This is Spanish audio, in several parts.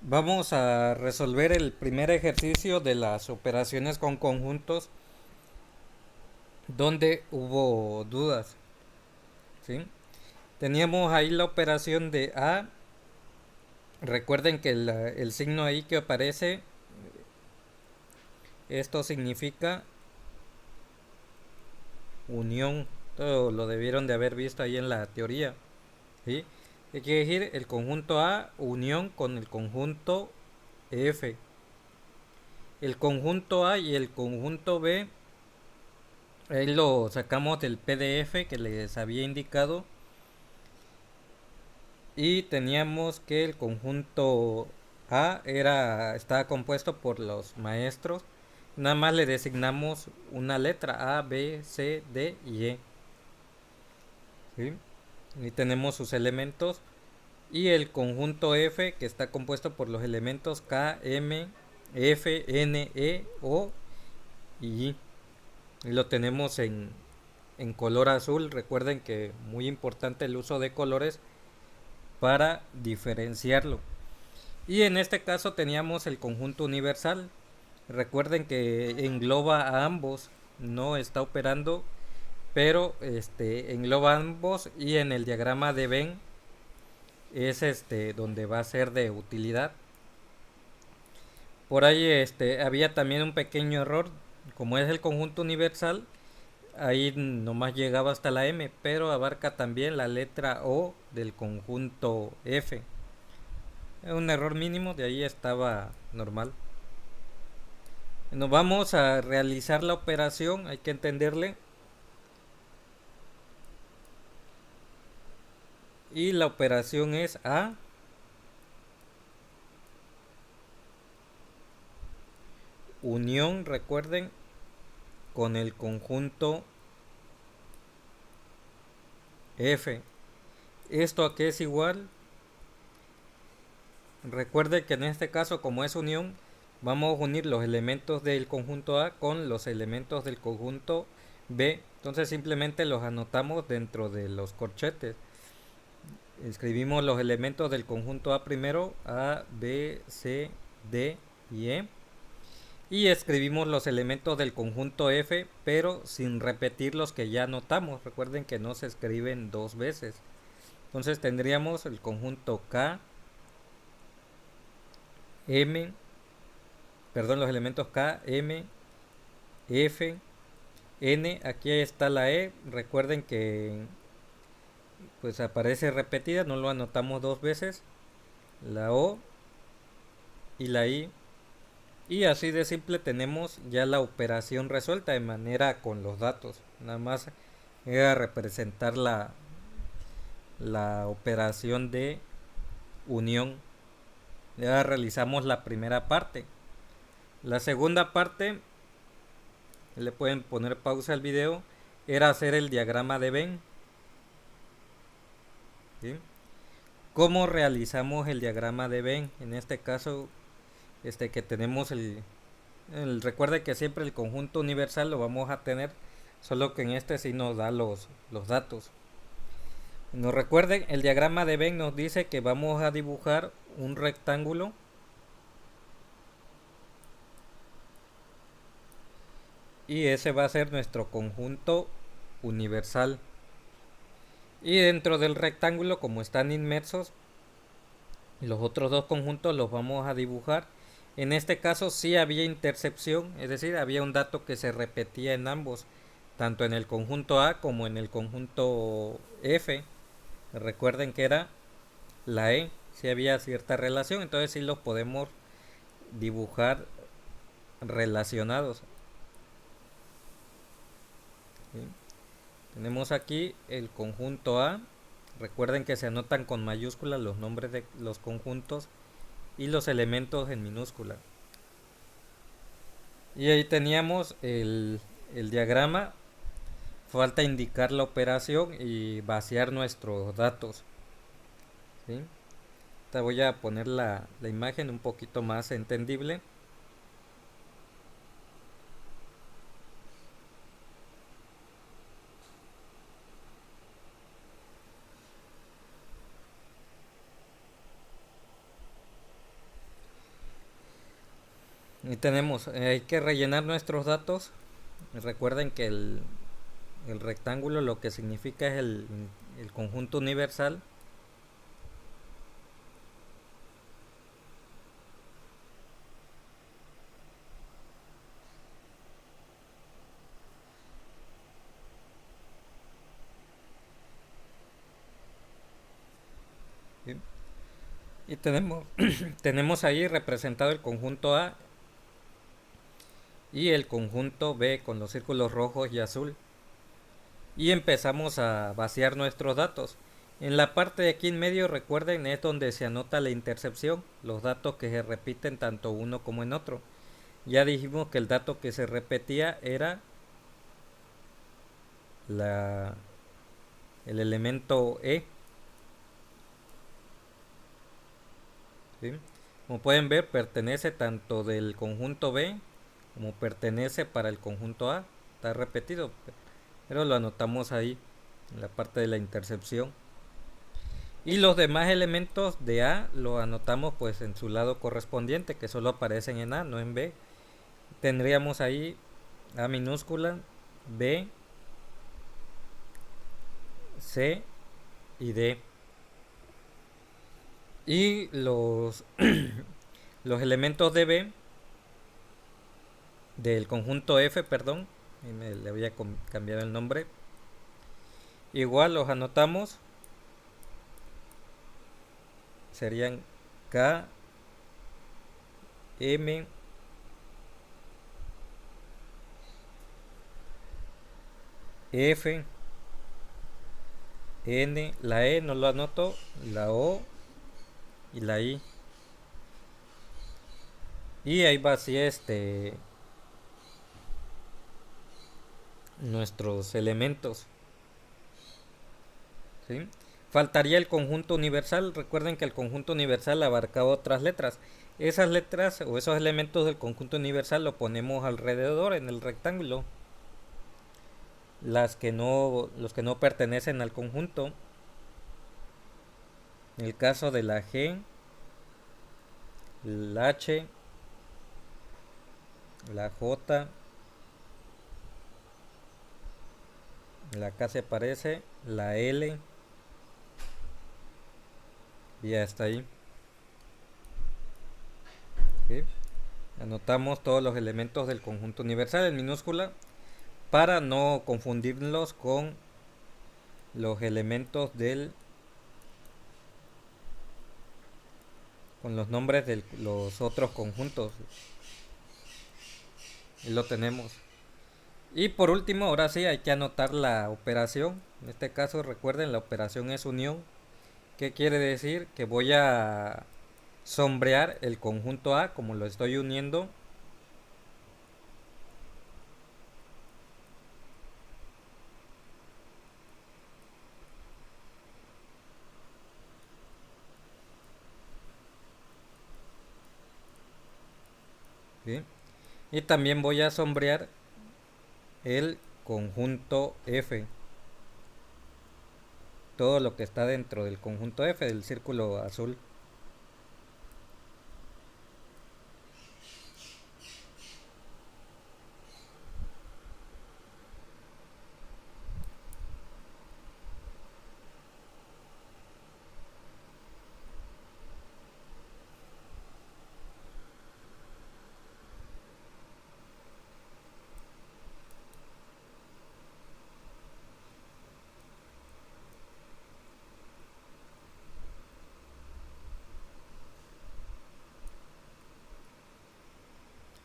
Vamos a resolver el primer ejercicio de las operaciones con conjuntos donde hubo dudas, ¿sí? Teníamos ahí la operación de A. Recuerden que el signo ahí que aparece, esto significa unión. Todo lo debieron de haber visto ahí en la teoría, ¿sí? ¿Qué quiere decir? El conjunto A unión con el conjunto F. El conjunto A y el conjunto B, ahí lo sacamos del PDF que les había indicado. Y teníamos que el conjunto A estaba compuesto por los maestros. Nada más le designamos una letra A, B, C, D y E. ¿Sí? Y tenemos sus elementos. Y el conjunto F, que está compuesto por los elementos K, M, F, N, E, O y I. Y lo tenemos en color azul. Recuerden que muy importante el uso de colores para diferenciarlo. Y en este caso teníamos el conjunto universal. Recuerden que engloba a ambos, no está operando, pero engloba a ambos, y en el diagrama de Venn es donde va a ser de utilidad. Por ahí había también un pequeño error, como es el conjunto universal, ahí nomás llegaba hasta la M, pero abarca también la letra O del conjunto F. Un error mínimo, de ahí estaba normal. Nos vamos a realizar la operación, hay que entenderle. Y la operación es A unión, recuerden, con el conjunto F. ¿Esto a qué es igual? Recuerde que en este caso, como es unión, vamos a unir los elementos del conjunto A con los elementos del conjunto B. Entonces simplemente los anotamos dentro de los corchetes. Escribimos los elementos del conjunto A primero: A, B, C, D y E. Y escribimos los elementos del conjunto F, pero sin repetir los que ya anotamos. Recuerden que no se escriben dos veces. Entonces tendríamos el conjunto K, M, perdón, los elementos K, M, F, N. Aquí está la E. Recuerden que pues aparece repetida, no lo anotamos dos veces. La O y la I. Y así de simple tenemos ya la operación resuelta de manera con los datos. Nada más era representar la operación de unión. Ya realizamos la primera parte. La segunda parte, le pueden poner pausa al video, era hacer el diagrama de Venn. ¿Sí? ¿Cómo realizamos el diagrama de Venn? En este caso, que tenemos recuerde que siempre el conjunto universal lo vamos a tener, solo que en este sí nos da los datos. Nos recuerden, el diagrama de Venn nos dice que vamos a dibujar un rectángulo y ese va a ser nuestro conjunto universal. Y dentro del rectángulo, como están inmersos, los otros dos conjuntos los vamos a dibujar. En este caso sí había intercepción, es decir, había un dato que se repetía en ambos, tanto en el conjunto A como en el conjunto F. Recuerden que era la E, si había cierta relación, entonces sí los podemos dibujar relacionados. ¿Sí? Tenemos aquí el conjunto A. Recuerden que se anotan con mayúsculas los nombres de los conjuntos y los elementos en minúscula. Y ahí teníamos el diagrama. Falta indicar la operación y vaciar nuestros datos. ¿Sí? Te voy a poner la imagen un poquito más entendible. Y tenemos, hay que rellenar nuestros datos. Recuerden que el rectángulo lo que significa es el conjunto universal. ¿Sí? Y tenemos, tenemos ahí representado el conjunto A y el conjunto B con los círculos rojos y azul. Y empezamos a vaciar nuestros datos. En la parte de aquí en medio, recuerden, es donde se anota la intercepción, los datos que se repiten tanto uno como en otro. Ya dijimos que el dato que se repetía era la, el elemento E. ¿Sí? Como pueden ver, pertenece tanto del conjunto B como pertenece para el conjunto A. Está repetido, pero lo anotamos ahí, en la parte de la intercepción. Y los demás elementos de A lo anotamos pues en su lado correspondiente, que solo aparecen en A, no en B. Tendríamos ahí A minúscula, B, C y D. Y los elementos de B, del conjunto F, perdón, le voy a cambiar el nombre. Igual los anotamos, serían K, M, F, N, la E no lo anoto, la O y la I. Y ahí va así nuestros elementos. ¿Sí? Faltaría el conjunto universal. Recuerden que el conjunto universal abarcaba otras letras. Esas letras o esos elementos del conjunto universal lo ponemos alrededor en el rectángulo. Los que no pertenecen al conjunto. En el caso de la G, la H, la J, la K se parece, la L, y ya está ahí. ¿Sí? Anotamos todos los elementos del conjunto universal en minúscula para no confundirlos con los elementos con los nombres de los otros conjuntos. Y lo tenemos. Y por último, ahora sí hay que anotar la operación. En este caso, recuerden, la operación es unión. ¿Qué quiere decir? Que voy a sombrear el conjunto A como lo estoy uniendo. ¿Sí? Y también voy a sombrear el conjunto F. Todo lo que está dentro del conjunto F, del círculo azul.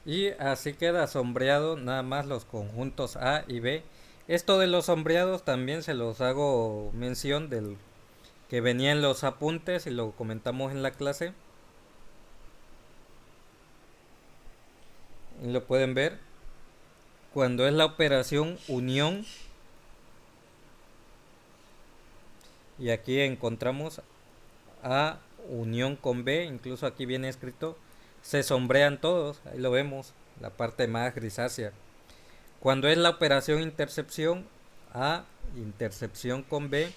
Y así queda sombreado nada más los conjuntos A y B. Esto de los sombreados también se los hago mención del que venía en los apuntes y lo comentamos en la clase. Y lo pueden ver. Cuando es la operación unión, y aquí encontramos A unión con B, incluso aquí viene escrito, se sombrean todos, ahí lo vemos, la parte más grisácea. Cuando es la operación intercepción, A intercepción con B,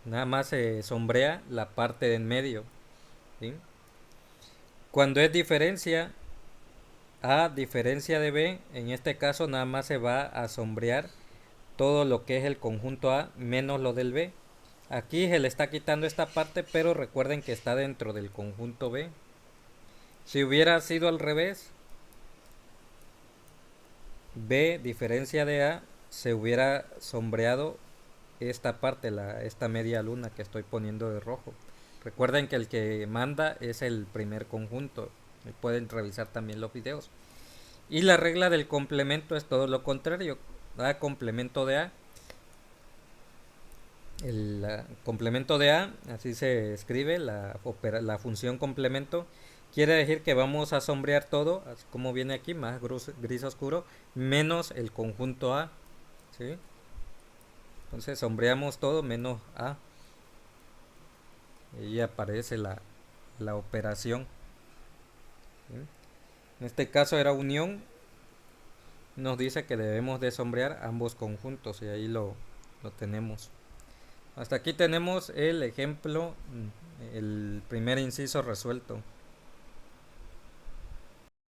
nada más se sombrea la parte de en medio. ¿Sí? Cuando es diferencia, A diferencia de B, en este caso nada más se va a sombrear todo lo que es el conjunto A menos lo del B. Aquí se le está quitando esta parte, pero recuerden que está dentro del conjunto B. Si hubiera sido al revés, B diferencia de A, se hubiera sombreado esta parte, esta media luna que estoy poniendo de rojo. Recuerden que el que manda es el primer conjunto. Pueden revisar también los videos. Y la regla del complemento es todo lo contrario. A complemento de A. El complemento de A, así se escribe, la función complemento. Quiere decir que vamos a sombrear todo, así como viene aquí, más gris oscuro, menos el conjunto A. ¿Sí? Entonces sombreamos todo menos A. Y aparece la operación. ¿Sí? En este caso era unión. Nos dice que debemos de sombrear ambos conjuntos y ahí lo tenemos. Hasta aquí tenemos el ejemplo, el primer inciso resuelto.